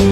Hey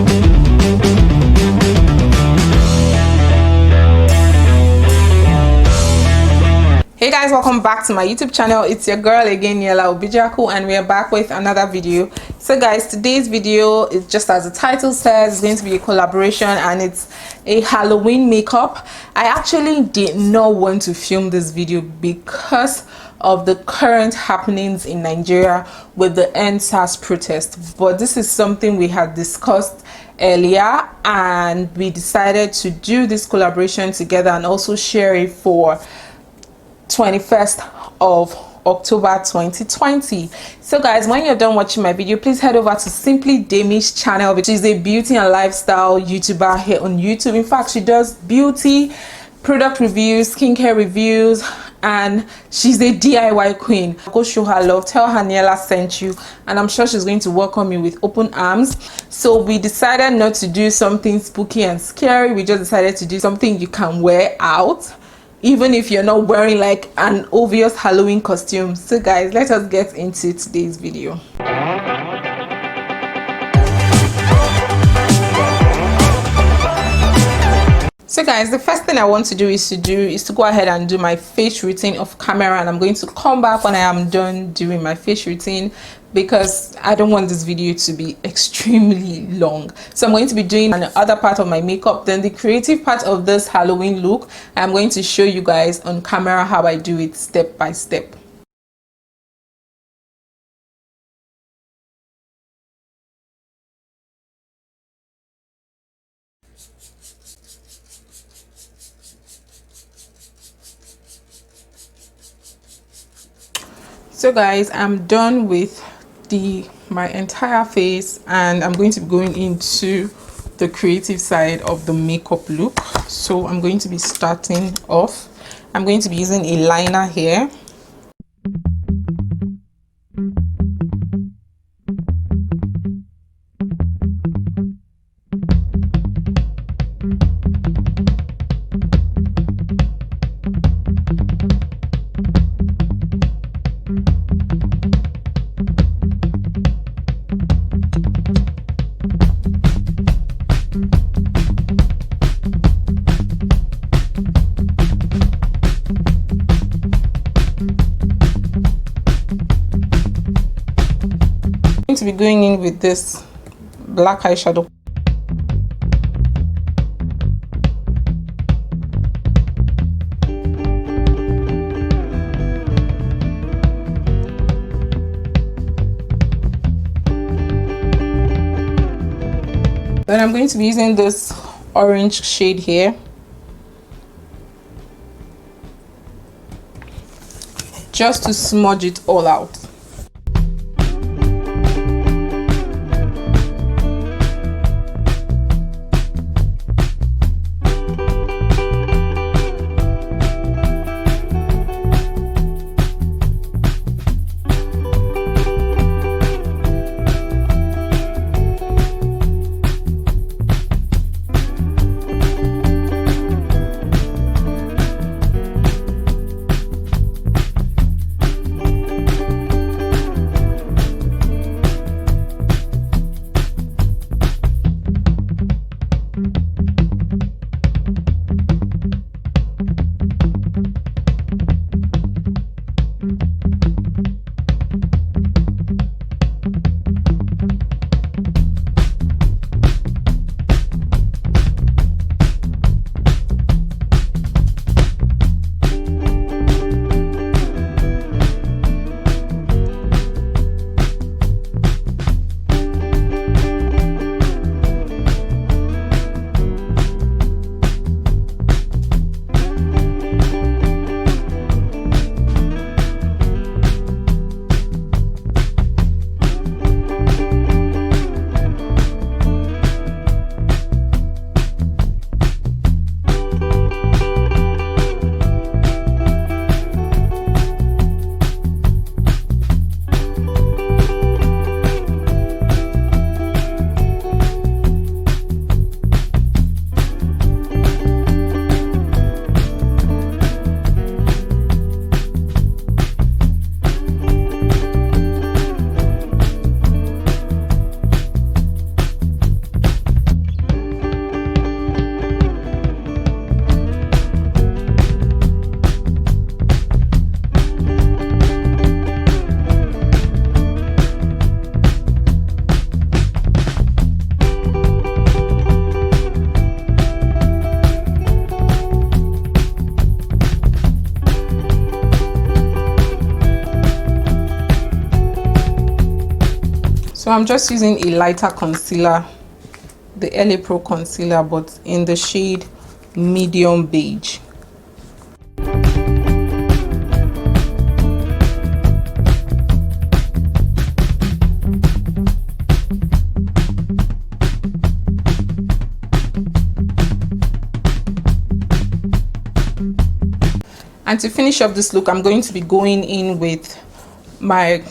guys, welcome back to my YouTube channel. It's your girl again, Niella Obijiaku, and we are back with another video. So guys, today's video is, just as the title says, it's going to be a collaboration and it's a Halloween makeup. I actually did not want to film this video because of the current happenings in Nigeria with the EndSARS protest, but this is something we had discussed earlier and we decided to do this collaboration together and also share it for 21st of October 2020. So guys, when you're done watching my video, please head over to SIMPLYDEMI's channel, which is a beauty and lifestyle YouTuber here on YouTube. In fact, she does beauty, product reviews, skincare reviews, and she's a DIY queen. Go show her love, tell her Niella sent you, and I'm sure she's going to welcome you with open arms. So we decided not to do something spooky and scary. We just decided to do something you can wear out, even if you're not wearing like an obvious Halloween costume. So guys, let us get into today's video. So guys, the first thing I want to do is to go ahead and do my face routine off camera, and I'm going to come back when I am done doing my face routine because I don't want this video to be extremely long. So I'm going to be doing another part of my makeup, then the creative part of this Halloween look. I'm going to show you guys on camera how I do it step by step. So guys, I'm done with my entire face and I'm going to be going into the creative side of the makeup look. So I'm going to be starting off. I'm going to be using a liner here. To be going in with this black eyeshadow. Then I'm going to be using this orange shade here just to smudge it all out. So I'm just using a lighter concealer, the LA Pro concealer, but in the shade medium beige. And to finish up this look, I'm going to be going in with my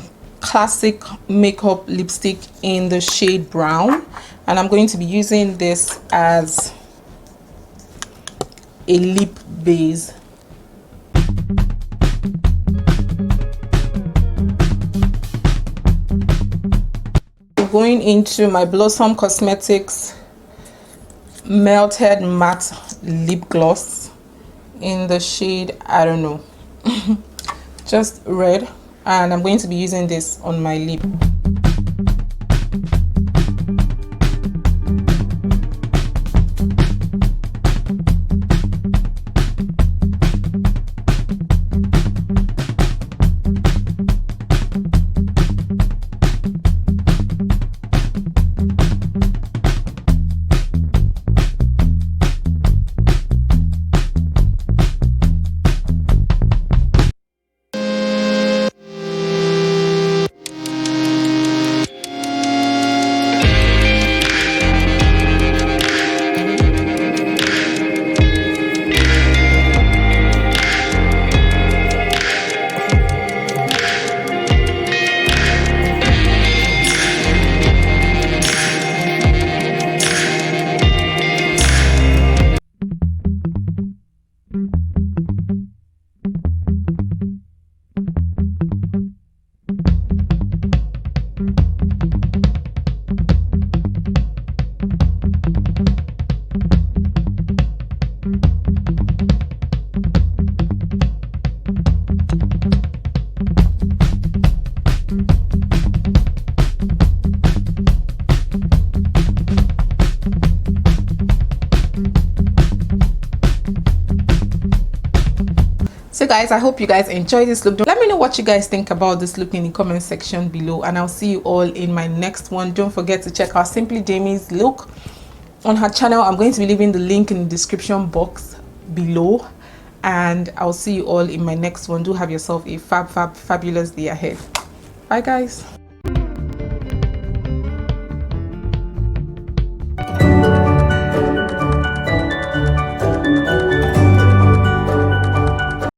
classic makeup lipstick in the shade brown, and I'm going to be using this as a lip base. I'm going into my Blossom Cosmetics Melted Matte Lip Gloss in the shade, I don't know, just red, and I'm going to be using this on my lip. So guys, I hope you guys enjoy this look. Let me know what you guys think about this look in the comment section below, and I'll see you all in my next one. Don't forget to check out Simply Demi's look on her channel. I'm going to be leaving the link in the description box below, and I'll see you all in my next one. Do have yourself a fabulous day ahead. Bye guys.